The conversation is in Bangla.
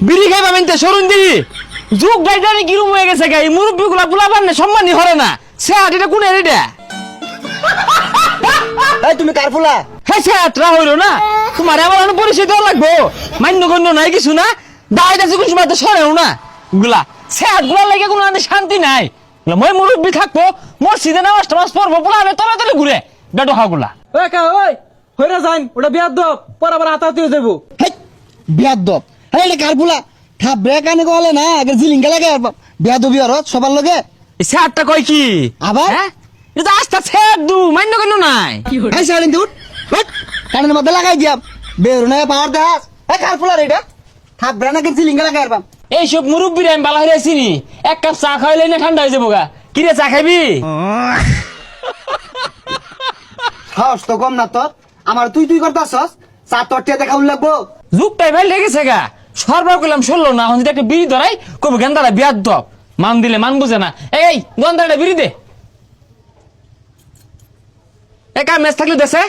বিড়ি খাইবা মেনতে সরুন দি যুগ ডাইটারে কিরম হয়ে গেছে গাই মুরব্বি গুলা বুলা পারনে সম্মানই হরে না সেট এটা কোন এরিটা এই তুমি কার ফুলা হ্যাঁ সেটরা হইলো না তোমার আমার পরিচয় দেওয়া লাগবো মান্য গণ্য নাই কিছু না দায়টা যখন সময় তো সরেও না গুলা সেট গুলা লেগে কোনো শান্তি নাই মই মুরব্বি থাকবো মসজিদে নামাজ টামাজ পড়বো পোলা আমি তলে তলে ঘুরে বেটো খাগুলা ওই কা ওই হইরা যাইন ওটা বিয়ার দব পর আবার হাতাহাতি হয়ে যাবো হেই বিয়াদব হেই এটা কার ফুলা থাপ ব্রেক আনে গলে না আগে জিলিঙ্গা লাগে আর বিয়াদবি আর সবার লগে সেটটা কয় কি আবার? হ্যাঁ এটা আস্তা সেট দু মান্য গণ্য নাই এই সাড়ে দুট হট কানের মধ্যে লাগাই দিয়াম বেরু না পাওয়ার দেখাস এই কার ফুলা রে এটা থাপ ব্রেক আগে জিলিঙ্গা লাগে আর এইসব মুরব্বীরা আমি বালা হয়ে চিনি এক কাপ চা খাইলে না ঠান্ডা হয়ে যাবো গা কিরে চা খাইবি সাহস তো কম না তোর আমার তুই তুই করতাছস চা তোর টিয়া দেখা লাগবো যুগটাই ভাই লেগেছে গা সরবার করলাম শুনলো না এখন যদি একটা বিড়ি ধরাই কবি গেন্দারা বিয়ার দব মান দিলে মান বুঝে না এই গন্দাটা বিড়ি দে একা ম্যাচ থাকলে দেশে